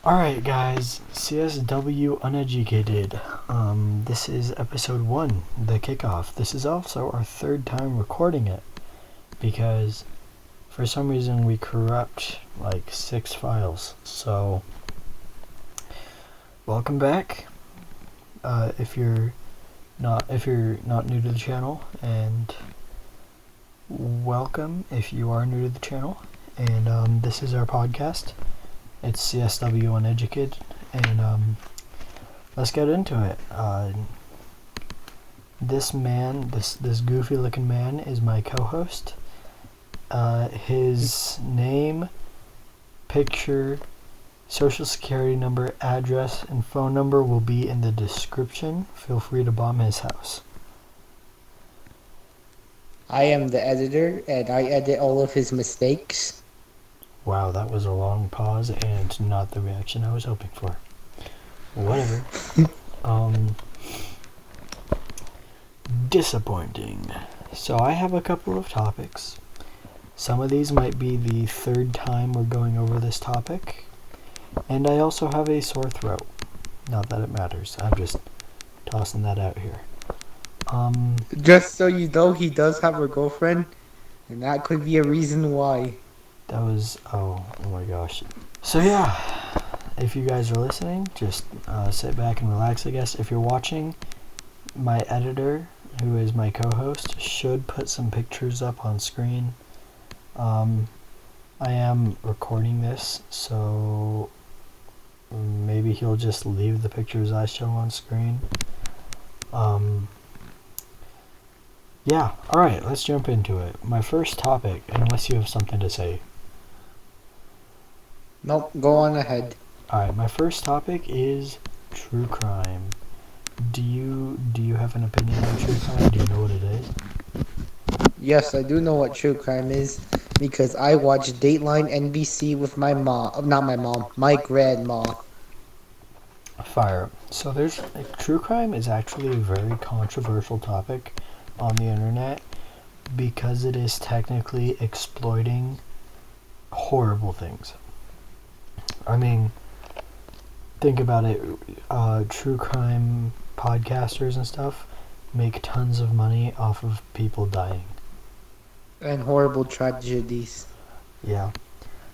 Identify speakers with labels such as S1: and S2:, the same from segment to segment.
S1: Alright guys, CSW uneducated. This is episode 1, the kickoff. This is also our third time recording it because for some reason we corrupt like 6 files. So welcome back. If you're not new to the channel, and welcome if you are new to the channel. And this is our podcast. It's CSW uneducated, and let's get into it. This goofy looking man is my co-host. His name, picture, social security number, address, and phone number will be in the description. Feel free to bomb his house.
S2: I am the editor, and I edit all of his mistakes.
S1: Wow, that was a long pause and not the reaction I was hoping for. Whatever. Disappointing. So I have a couple of topics. Some of these might be the third time we're going over this topic. And I also have a sore throat. Not that it matters. I'm just tossing that out here.
S2: Just so you know, he does have a girlfriend, and that could be a reason why.
S1: That was, oh my gosh. So yeah, if you guys are listening, just sit back and relax, I guess. If you're watching, my editor, who is my co-host, should put some pictures up on screen. I am recording this, so maybe he'll just leave the pictures I show on screen. Yeah, alright, let's jump into it. My first topic, unless you have something to say.
S2: Nope, go on ahead.
S1: Alright, my first topic is true crime. Do you have an opinion on true crime? Do you know what it is?
S2: Yes, I do know what true crime is, because I watch Dateline NBC with my mom. Not my mom, my grandma.
S1: Fire. So there's true crime is actually a very controversial topic on the internet because it is technically exploiting horrible things. I mean, think about it. True crime podcasters and stuff make tons of money off of people dying.
S2: And horrible tragedies.
S1: Yeah.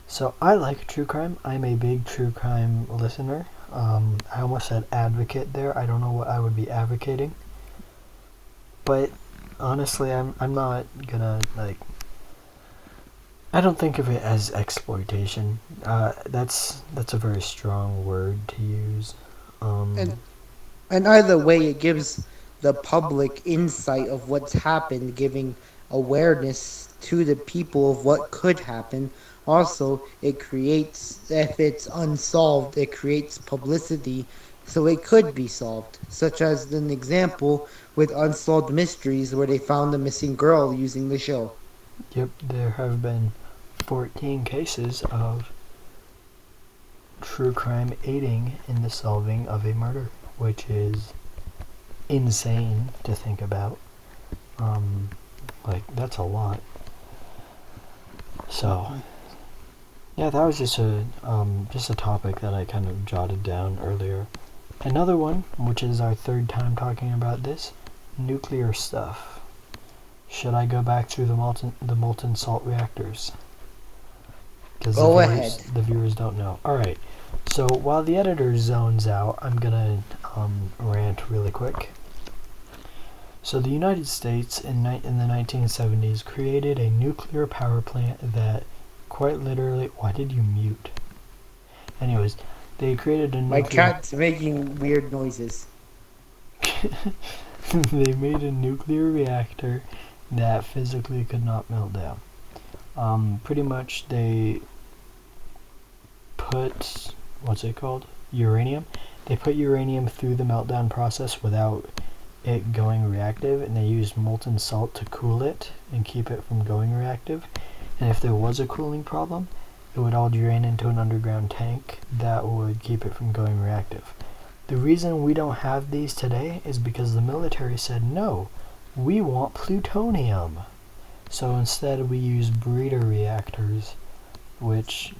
S1: So I like true crime. I'm a big true crime listener. I almost said advocate there. I don't know what I would be advocating. But honestly, I'm not gonna I don't think of it as exploitation. That's a very strong word to use.
S2: And either way, it gives the public insight of what's happened, giving awareness to the people of what could happen. Also, it creates, if it's unsolved, it creates publicity, so it could be solved. Such as an example with Unsolved Mysteries, where they found a missing girl using the show.
S1: Yep, there have been 14 cases of true crime aiding in the solving of a murder, which is insane to think about. That's a lot. So yeah, that was just a topic that I kind of jotted down earlier. Another one, which is our third time talking about this, nuclear stuff. Should I go back through the molten salt reactors? Because the viewers don't know. Alright, so while the editor zones out, I'm gonna rant really quick. So the United States in the 1970s created a nuclear power plant that quite literally... Why did you mute? Anyways, they created a nuclear...
S2: My cat's making weird noises.
S1: They made a nuclear reactor that physically could not melt down. Pretty much they put... What's it called? Uranium. They put uranium through the meltdown process without it going reactive, and they used molten salt to cool it and keep it from going reactive. And if there was a cooling problem, it would all drain into an underground tank that would keep it from going reactive. The reason we don't have these today is because the military said, no, we want plutonium. So instead we use breeder reactors, which,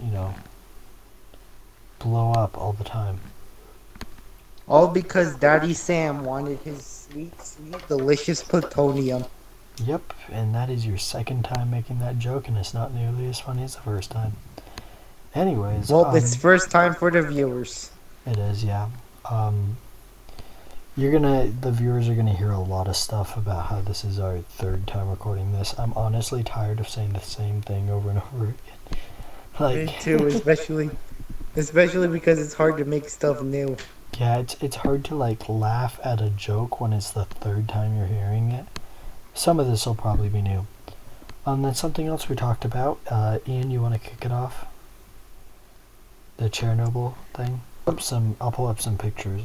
S1: blow up all the time.
S2: All because Daddy Sam wanted his sweet, sweet, delicious plutonium.
S1: Yep, and that is your second time making that joke, and it's not nearly as funny as the first time. Anyways,
S2: Well, it's first time for the viewers.
S1: it is, yeah. The viewers are gonna hear a lot of stuff about how this is our third time recording this. I'm honestly tired of saying the same thing over and over again.
S2: Me too, especially because it's hard to make stuff new.
S1: Yeah, it's hard to like laugh at a joke when it's the third time you're hearing it. Some of this will probably be new. That's something else we talked about. Ian, you want to kick it off? The Chernobyl thing. I'll pull up some pictures.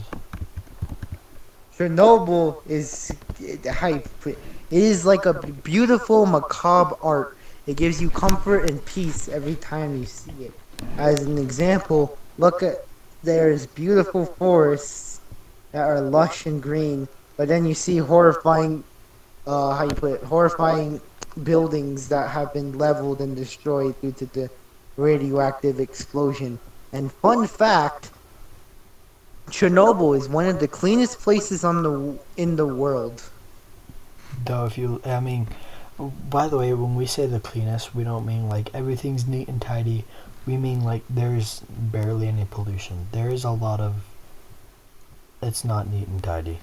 S2: Chernobyl is hype. It is like a beautiful macabre art. It gives you comfort and peace every time you see it. As an example, look at there's beautiful forests that are lush and green, but then you see horrifying horrifying buildings that have been leveled and destroyed due to the radioactive explosion. And fun fact, Chernobyl is one of the cleanest places in the world.
S1: Though by the way, when we say the cleanest, we don't mean like everything's neat and tidy. We mean like there's barely any pollution. There is a lot of. It's not neat and tidy.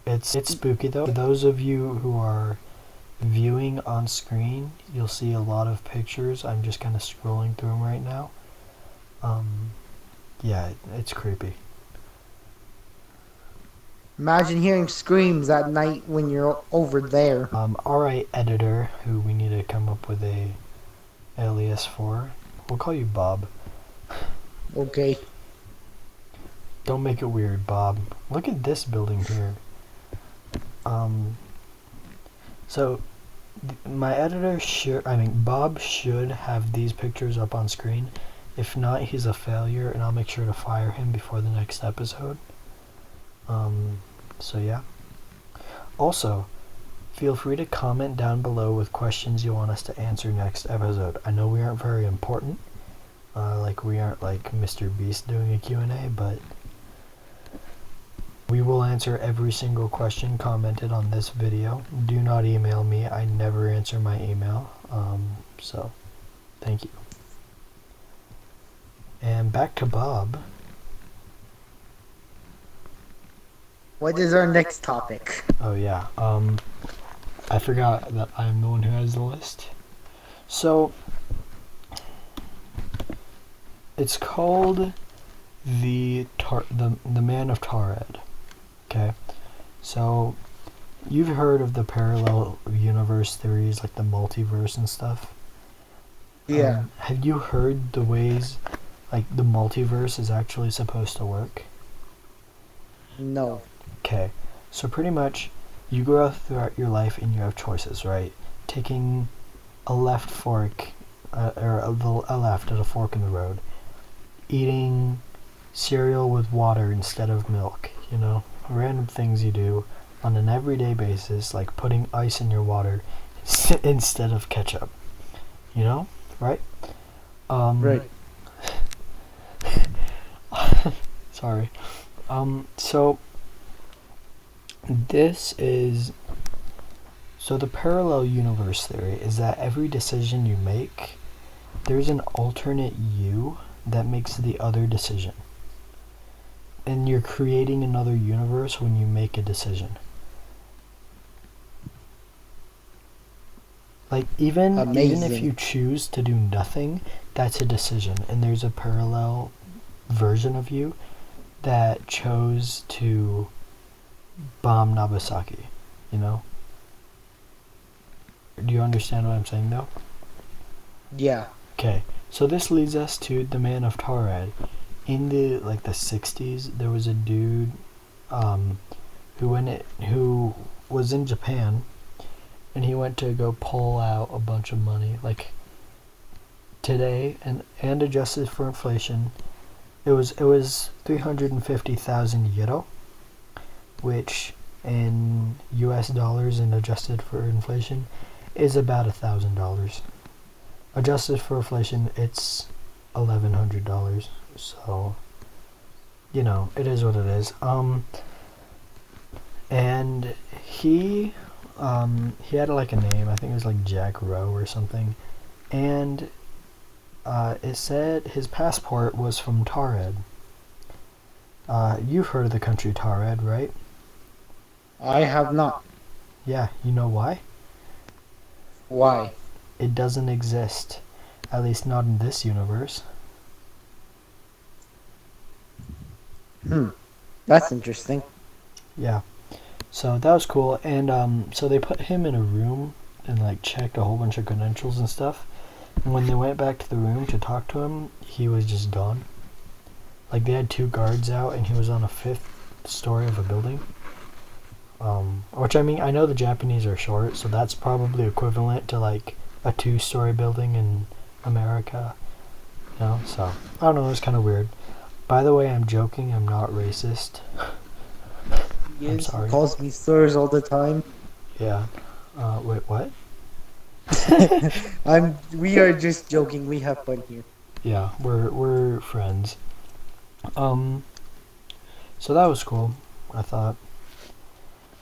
S1: It's spooky though. For those of you who are viewing on screen, you'll see a lot of pictures. I'm just kind of scrolling through them right now. Yeah, it's creepy.
S2: Imagine hearing screams at night when you're over there.
S1: Alright, editor, who we need to come up with a alias for. We'll call you Bob.
S2: Okay.
S1: Don't make it weird, Bob. Look at this building here. So my editor Bob should have these pictures up on screen. If not, he's a failure, and I'll make sure to fire him before the next episode. So yeah. Also, feel free to comment down below with questions you want us to answer next episode. I know we aren't very important, we aren't like Mr. Beast doing a Q&A, but we will answer every single question commented on this video. Do not email me. I never answer my email. So, thank you. And back to Bob.
S2: What is our next topic?
S1: Oh yeah. I forgot that I'm the one who has the list. So, it's called the Man of Tared. Okay, so you've heard of the parallel universe theories, like the multiverse and stuff.
S2: Yeah.
S1: Have you heard the ways, like the multiverse is actually supposed to work?
S2: No.
S1: Okay, so pretty much you go throughout your life and you have choices, right? Taking a left fork, or a left at a fork in the road. Eating cereal with water instead of milk, random things you do on an everyday basis, like putting ice in your water instead of ketchup, right?
S2: Right.
S1: Sorry. So the parallel universe theory is that every decision you make, there's an alternate you that makes the other decision. And you're creating another universe when you make a decision. Like even if you choose to do nothing, that's a decision. And there's a parallel version of you that chose to bomb Nagasaki, Do you understand what I'm saying though?
S2: Yeah.
S1: Okay. So this leads us to the Man of Tared. In the 60s, there was a dude who was in Japan, and he went to go pull out a bunch of money. Like today, and adjusted for inflation, it was 350,000 euro, which in U.S. dollars and adjusted for inflation is about $1,000. Adjusted for inflation, it's $1,100. So, it is what it is. And he had like a name. I think it was like Jack Rowe or something. And it said his passport was from Tared. You've heard of the country Tared, right?
S2: I have not.
S1: Yeah, you know why?
S2: Why?
S1: It doesn't exist. At least not in this universe.
S2: Hmm. That's interesting.
S1: Yeah. So that was cool. And so they put him in a room and like checked a whole bunch of credentials and stuff. And when they went back to the room to talk to him, he was just gone. Like they had 2 guards out and he was on a 5th story of a building. Which I mean, I know the Japanese are short, so that's probably equivalent to like a 2-story building in America. So I don't know, it's kind of weird. By the way, I'm joking, I'm not racist.
S2: He
S1: I'm
S2: is. He
S1: sorry.
S2: calls me slurs all the time.
S1: Yeah. Wait, what?
S2: We are just joking. We have fun here.
S1: Yeah, we're friends. Um, so that was cool, I thought.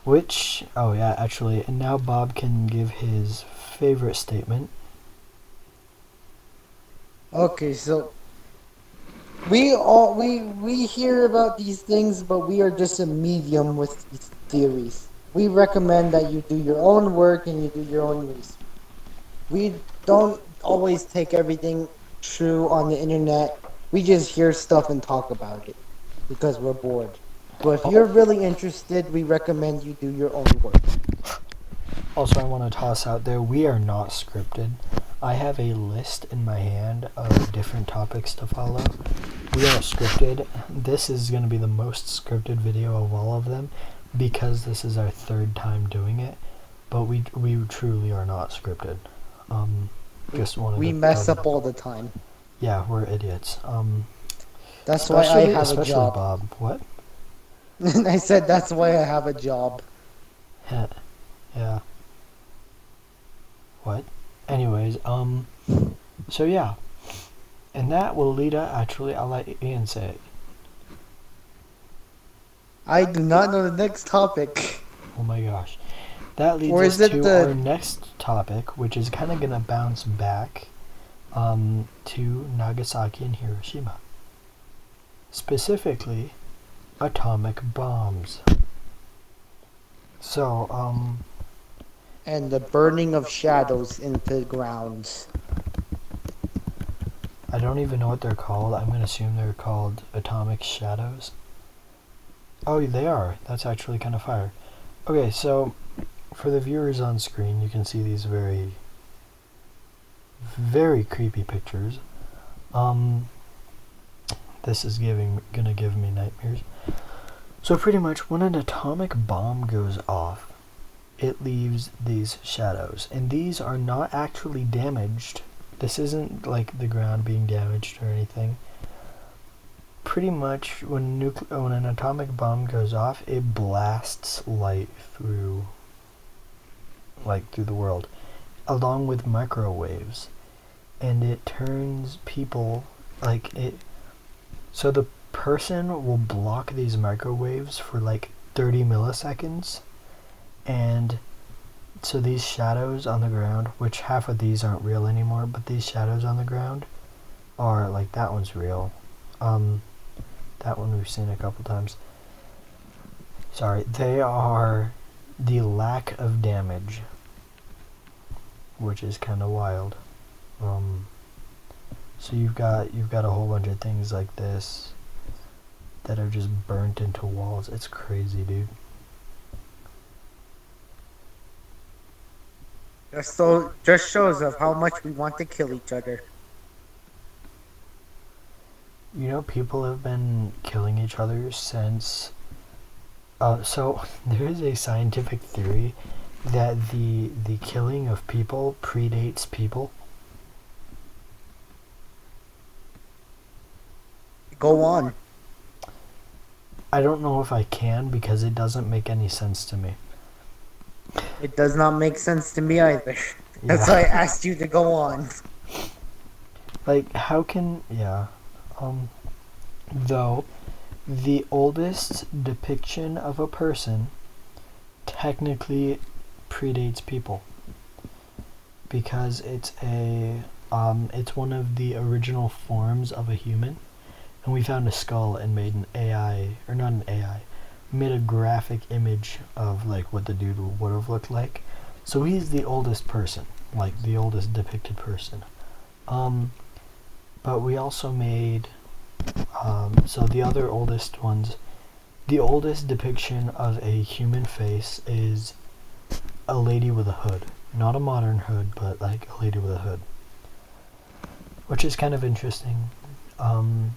S1: Oh yeah, actually, and now Bob can give his favorite statement.
S2: Okay, so we hear about these things, but we are just a medium with these theories. We recommend that you do your own work and you do your own research. We don't always take everything true on the internet. We just hear stuff and talk about it because we're bored. But if you're really interested, we recommend you do your own work.
S1: Also, I want to toss out there, we are not scripted. I have a list in my hand of different topics to follow. We are scripted. This is going to be the most scripted video of all of them because this is our 3rd time doing it. But we truly are not scripted. Just wanted
S2: We
S1: to
S2: mess up all the time.
S1: Yeah, we're idiots.
S2: That's why I have a
S1: Especially
S2: job.
S1: Bob. What?
S2: I said that's why I have a job.
S1: Yeah. What? Anyways, so yeah. And that will lead us, actually, I'll let Ian say it.
S2: I do not know the next topic.
S1: Oh my gosh. That leads
S2: Or
S1: us
S2: is it
S1: to our
S2: the
S1: next topic, which is kind of going to bounce back to Nagasaki and Hiroshima. Specifically, atomic bombs. So,
S2: and the burning of shadows into the ground?
S1: I don't even know what they're called. I'm going to assume they're called atomic shadows. Oh, they are. That's actually kind of fire. Okay, so for the viewers on screen, you can see these very, very creepy pictures. This is gonna give me nightmares. So pretty much, when an atomic bomb goes off, it leaves these shadows, and these are not actually damaged. This isn't like the ground being damaged or anything. Pretty much, when an atomic bomb goes off, it blasts light through the world, along with microwaves, and it turns people so the person will block these microwaves for like 30 milliseconds, and so these shadows on the ground, which half of these aren't real anymore, but these shadows on the ground are like, that one's real. That one we've seen a couple times. Sorry, they are the lack of damage, which is kind of wild. So you've got a whole bunch of things like this that are just burnt into walls. It's crazy, dude.
S2: Just shows of how much we want to kill each other.
S1: People have been killing each other since. So there is a scientific theory that the killing of people predates people.
S2: Go on.
S1: I don't know if I can because it doesn't make any sense to me.
S2: It does not make sense to me either. That's why I asked you to go on.
S1: Like, how can, yeah. Um, though, the oldest depiction of a person technically predates people because it's one of the original forms of a human, and we found a skull and made an AI, or not an AI, made a graphic image of like what the dude would have looked like. So he's the oldest person, like the oldest depicted person. Um, but we also made so the other oldest ones. The oldest depiction of a human face is a lady with a hood, not a modern hood, but like a lady with a hood, which is kind of interesting. Um,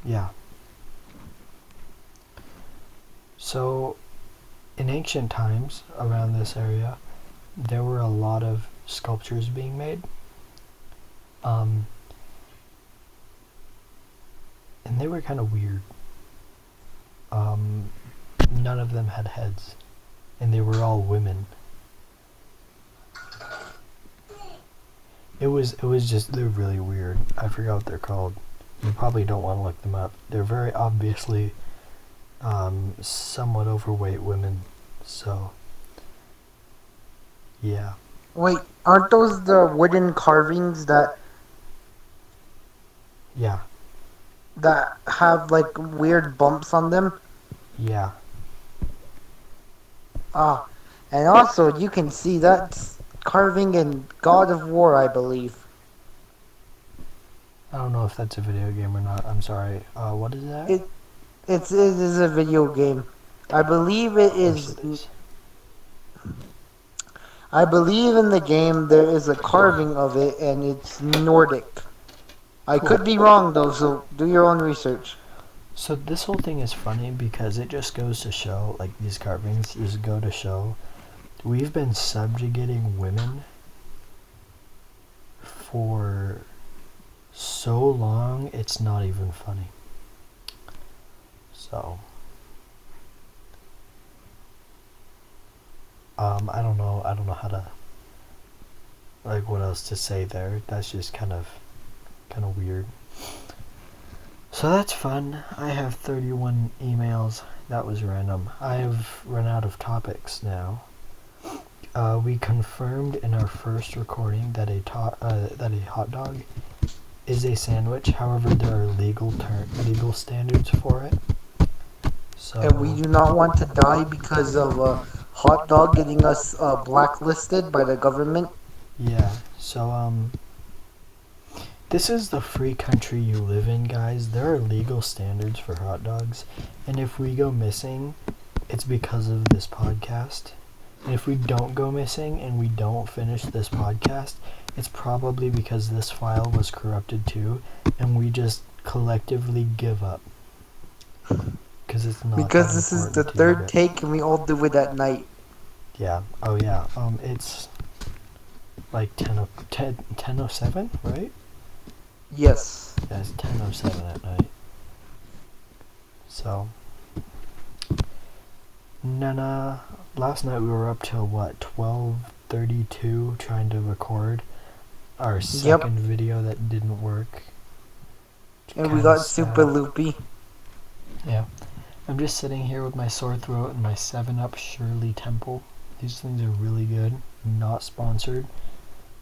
S1: yeah. So in ancient times around this area, there were a lot of sculptures being made. Um, and they were kind of weird. Um, none of them had heads, and they were all women. It was just they're really weird. I forgot what they're called. You probably don't want to look them up. They're very obviously somewhat overweight women. So yeah,
S2: Wait, aren't those the wooden carvings
S1: yeah,
S2: that have like weird bumps on them?
S1: yeah.
S2: Ah, and also you can see that's carving in God of War, I believe.
S1: I don't know if that's a video game or not. I'm sorry. What is that?
S2: It it is a video game. I believe it
S1: Of course
S2: is.
S1: it is.
S2: I believe in the game there is a carving of it, and it's Nordic. I
S1: Cool.
S2: could be wrong though, so do your own research.
S1: So this whole thing is funny because it just goes to show, like these carvings just go to show, we've been subjugating women for so long it's not even funny. So I don't know how to, like, what else to say there. That's just kind of weird. So that's fun. I have 31 emails. That was random. I have run out of topics now. We confirmed in our first recording that that a hot dog is a sandwich. However, there are legal standards for it. So
S2: And we do not want to die because of a hot dog getting us blacklisted by the government.
S1: yeah. So this is the free country you live in, guys. There are legal standards for hot dogs, and if we go missing, it's because of this podcast. And if we don't go missing and we don't finish this podcast, it's probably because this file was corrupted too, and we just collectively give up because it's not
S2: Because
S1: that
S2: this is the
S1: important to you
S2: third
S1: guys.
S2: take and we all do it at night.
S1: Yeah. Oh yeah. It's like 10:07, right?
S2: Yes.
S1: Yeah, it's 10:07 at night. So, Nana, last night we were up till what, 12:32 trying to record our
S2: Yep.
S1: second video that didn't work.
S2: And we
S1: Kinda
S2: got super
S1: sad.
S2: loopy.
S1: Yeah. I'm just sitting here with my sore throat and my 7-Up Shirley Temple. These things are really good. Not sponsored.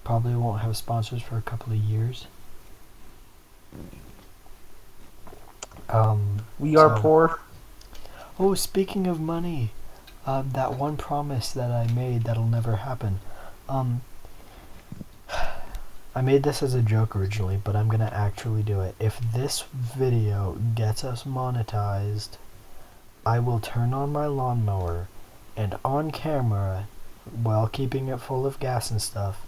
S1: Probably won't have sponsors for a couple of years.
S2: We are
S1: So,
S2: poor.
S1: oh, speaking of money, that one promise that I made that'll never happen. Um, I made this as a joke originally, but I'm gonna actually do it. If this video gets us monetized, I will turn on my lawnmower and on camera, while keeping it full of gas and stuff,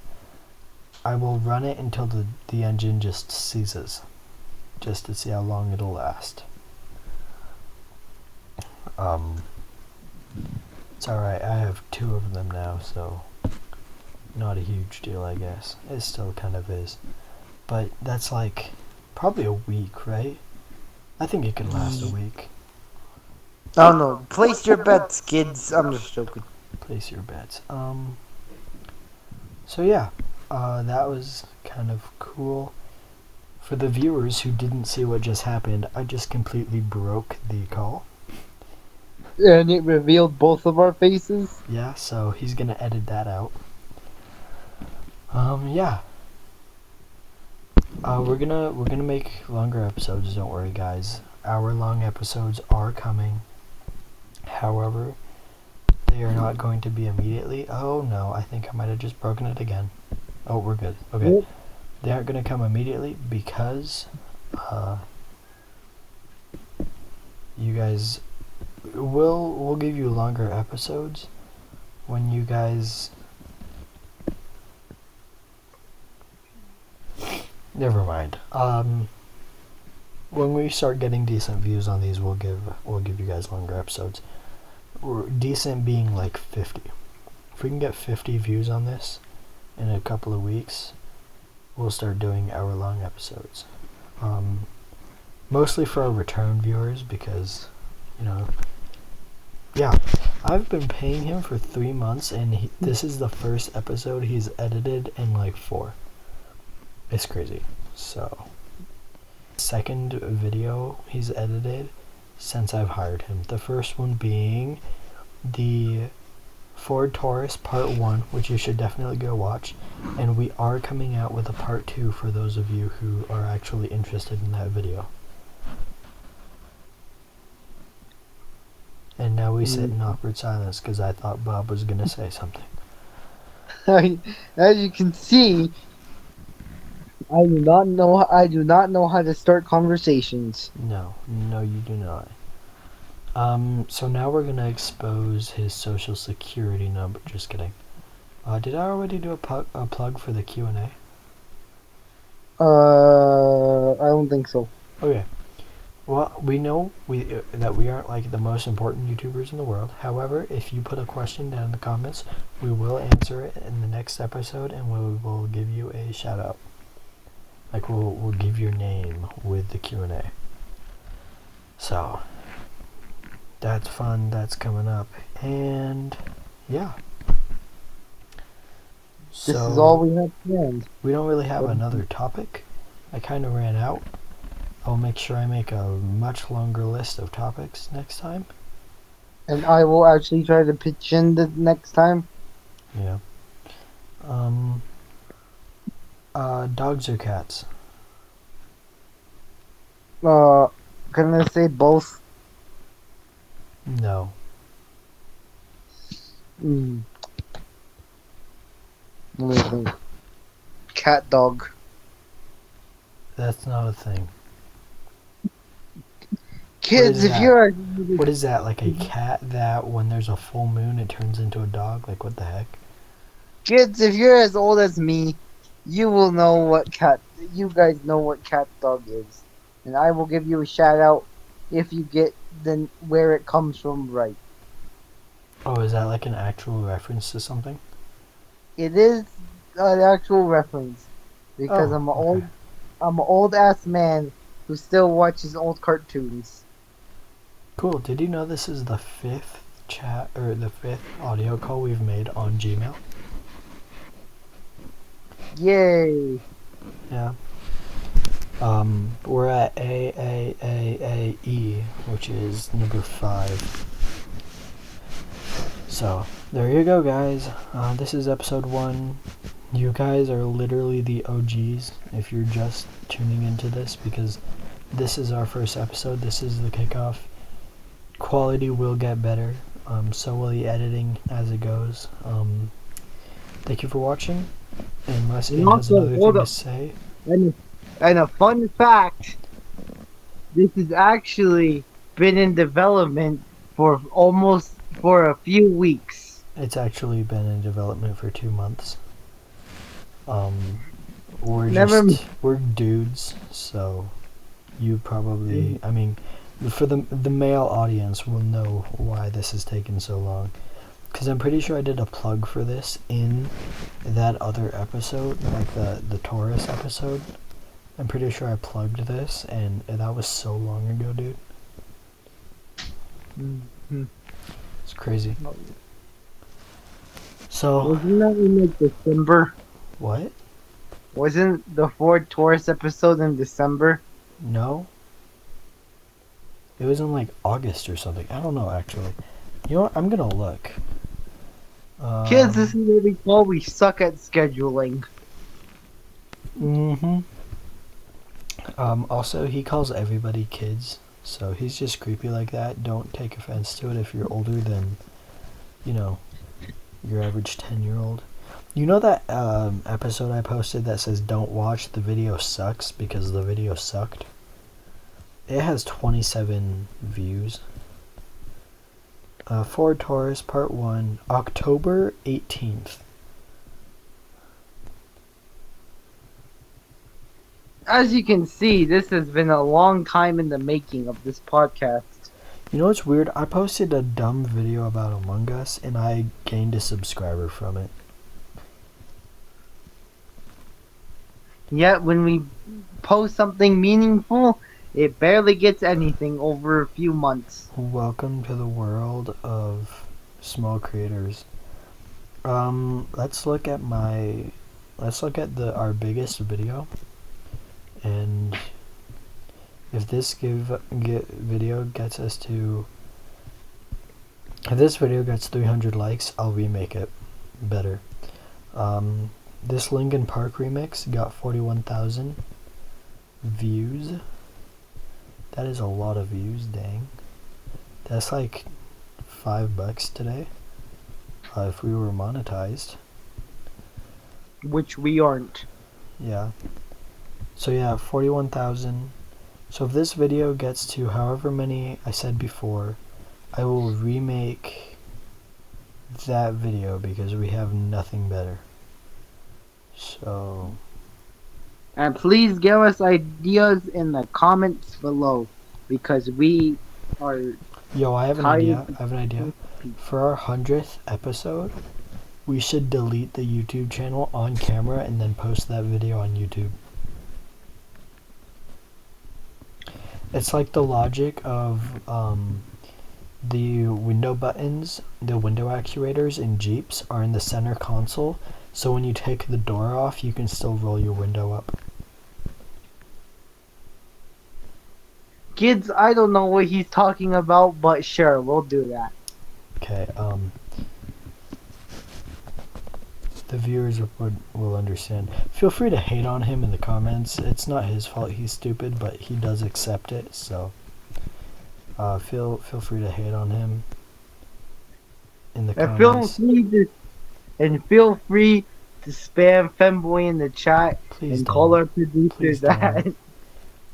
S1: I will run it until the engine just seizes, just to see how long it'll last. Um, it's alright, I have 2 of them now, so not a huge deal, I guess. It still kind of is. But that's like probably a week, right? I think it could last a week.
S2: I don't know. Place your bets, kids. I'm just joking.
S1: Place your bets. So yeah, that was kind of cool. For the viewers who didn't see what just happened, I just completely broke the call.
S2: And it revealed both of our faces.
S1: Yeah, so he's gonna edit that out. Yeah. We're gonna make longer episodes. Don't worry, guys. Hour-long episodes are coming. However, they are not going to be immediately. Oh no, I think I might have just broken it again. Oh, we're good. Okay.
S2: Yep.
S1: They aren't going to come immediately because you guys we'll give you longer episodes when you guys never mind. When we start getting decent views on these, we'll give you guys longer episodes. Decent being like 50. If we can get 50 views on this in a couple of weeks, we'll start doing hour-long episodes. Mostly for our return viewers because, yeah, I've been paying him for 3 months and this is the first episode he's edited in like 4. It's crazy. So, second video he's edited since I've hired him. The first one being the Ford Taurus Part 1, which you should definitely go watch. And we are coming out with a Part 2 for those of you who are actually interested in that video. And now we sit in awkward silence because I thought Bob was going to say something.
S2: As you can see, I do not know how to start conversations.
S1: No, you do not. So now we're going to expose his social security number. Just kidding. Did I already do a plug for the Q&A?
S2: I don't think so.
S1: Okay. Well, we know that we aren't like the most important YouTubers in the world. However, if you put a question down in the comments, we will answer it in the next episode, and we will give you a shout out. Like we'll give your name with the Q&A. So that's fun. That's coming up, and yeah.
S2: This is all we have planned.
S1: We don't really have another topic. I kind of ran out. I'll make sure I make a much longer list of topics next time.
S2: And I will actually try to pitch in the next time.
S1: Yeah. Dogs or cats?
S2: Can I say both?
S1: No.
S2: Let me think. Cat dog.
S1: That's not a thing.
S2: Kids, if you're
S1: What is that? Like a cat that when there's a full moon it turns into a dog? Like what the heck?
S2: kids, if you're as old as me, you will know what cat. You guys know what cat dog is, and I will give you a shout out if you get where it comes from right.
S1: Oh, is that like an actual reference to something?
S2: It is an actual reference because I'm an old ass man who still watches old cartoons.
S1: Cool. Did you know this is the 5th the 5th audio call we've made on Gmail?
S2: Yay!
S1: Yeah. We're at AAAAE, which is number 5. So, there you go, guys. This is episode 1. You guys are literally the OGs if you're just tuning into this, because this is our first episode. This is the kickoff. Quality will get better. So will the editing as it goes. Thank you for watching. And Leslie has another thing to say.
S2: And a fun fact, this has actually been in development for a few weeks.
S1: It's actually been in development for 2 months. We're dudes, so you probably, I mean, for the male audience will know why this has taken so long. Because I'm pretty sure I did a plug for this in that other episode, like the Taurus episode. I'm pretty sure I plugged this, and that was so long ago, dude.
S2: Mm-hmm.
S1: It's crazy. So...
S2: Wasn't that in like December?
S1: What?
S2: Wasn't the Ford Taurus episode in December?
S1: No, it was in like August or something. I don't know actually. You know what? I'm gonna look.
S2: Kids, this
S1: Um,
S2: is what we call we suck at scheduling.
S1: mm-hmm. Also, he calls everybody kids, so he's just creepy like that. Don't take offense to it if you're older than, you know, your average 10-year-old. You know that episode I posted that says don't watch, the video sucks because the video sucked? It has 27 views. Ford Taurus Part 1, October 18th.
S2: As you can see, this has been a long time in the making of this podcast.
S1: You know what's weird? I posted a dumb video about Among Us and I gained a subscriber from it.
S2: Yet when we post something meaningful, it barely gets anything over a few months.
S1: Welcome to the world of small creators. Let's look at our biggest video, and if this video gets us to, if this video gets 300 likes, I'll remake it better. This Linkin Park remix got 41,000 views. That is a lot of views, dang. That's like $5 today. If we were monetized.
S2: Which we aren't.
S1: Yeah. So yeah, 41,000. So if this video gets to however many I said before, I will remake that video because we have nothing better. So.
S2: And please give us ideas in the comments below, because we are.
S1: Yo, I have an idea. For our 100th episode, we should delete the YouTube channel on camera and then post that video on YouTube. It's like the logic of the window buttons, the window actuators in Jeeps are in the center console, so when you take the door off, you can still roll your window up.
S2: Kids, I don't know what he's talking about, but sure, we'll do that.
S1: Okay, the viewers will understand. Feel free to hate on him in the comments. It's not his fault he's stupid, but he does accept it, so feel free to hate on him in the comments.
S2: Feel free to spam Femboy in the chat.
S1: Please
S2: and
S1: don't.
S2: Call our producer that.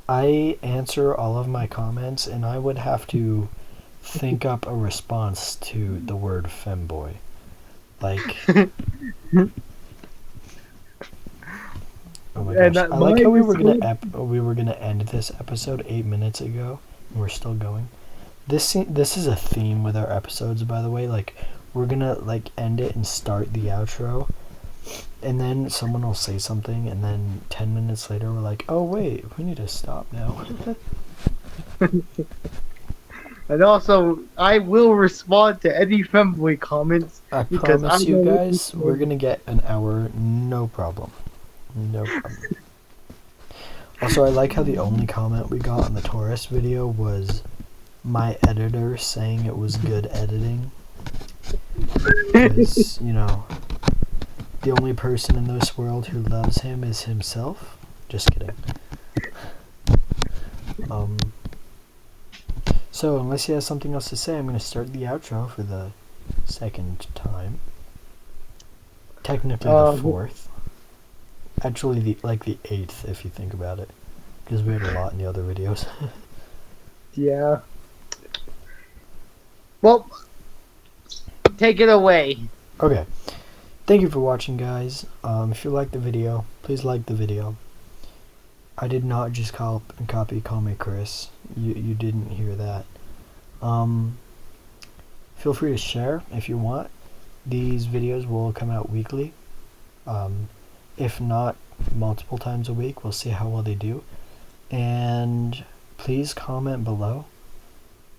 S1: I answer all of my comments, and I would have to think up a response to the word femboy. Like, oh my gosh! I like how we were gonna end this episode 8 minutes ago, and we're still going. This is a theme with our episodes, by the way. Like, we're gonna like end it and start the outro, and then someone will say something, and then 10 minutes later we're like, oh wait, we need to stop now.
S2: And also, I will respond to any femboy comments.
S1: I promise you guys, we're gonna get an hour, no problem. No problem. Also, I like how the only comment we got on the Taurus video was my editor saying it was good editing. Because, you know, the only person in this world who loves him is himself. Just kidding. So, unless he has something else to say, I'm going to start the outro for the second time. Technically the fourth. Actually, the 8th, if you think about it. Because we had a lot in the other videos.
S2: Yeah. Well, take it away.
S1: Okay. Thank you for watching, guys. If you liked the video, please like the video. I did not just copy Call Me Chris. You didn't hear that. Feel free to share if you want. These videos will come out weekly. If not multiple times a week, we'll see how well they do. And please comment below.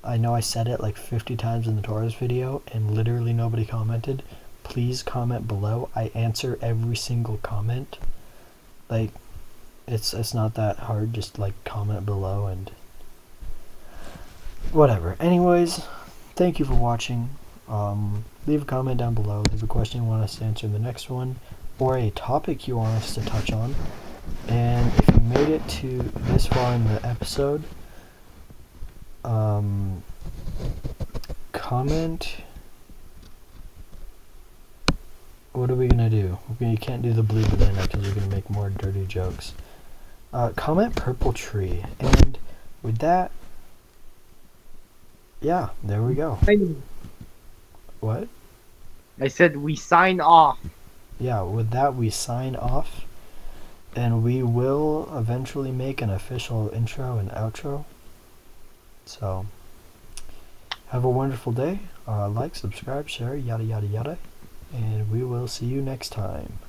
S1: I know I said it like 50 times in the Taurus video and literally nobody commented. Please comment below. I answer every single comment. Like, it's not that hard. Just like comment below and whatever. Anyways, thank you for watching. Leave a comment down below. Leave a question you want us to answer in the next one, or a topic you want us to touch on. And if you made it to this far in the episode, comment. What are we gonna do? We can't do the blue banana because we're gonna make more dirty jokes. Comment purple tree, and with that, yeah, there we go. What?
S2: I said we sign off.
S1: Yeah, with that we sign off, and we will eventually make an official intro and outro. So, have a wonderful day. Like, subscribe, share, yada yada yada, and we will see you next time.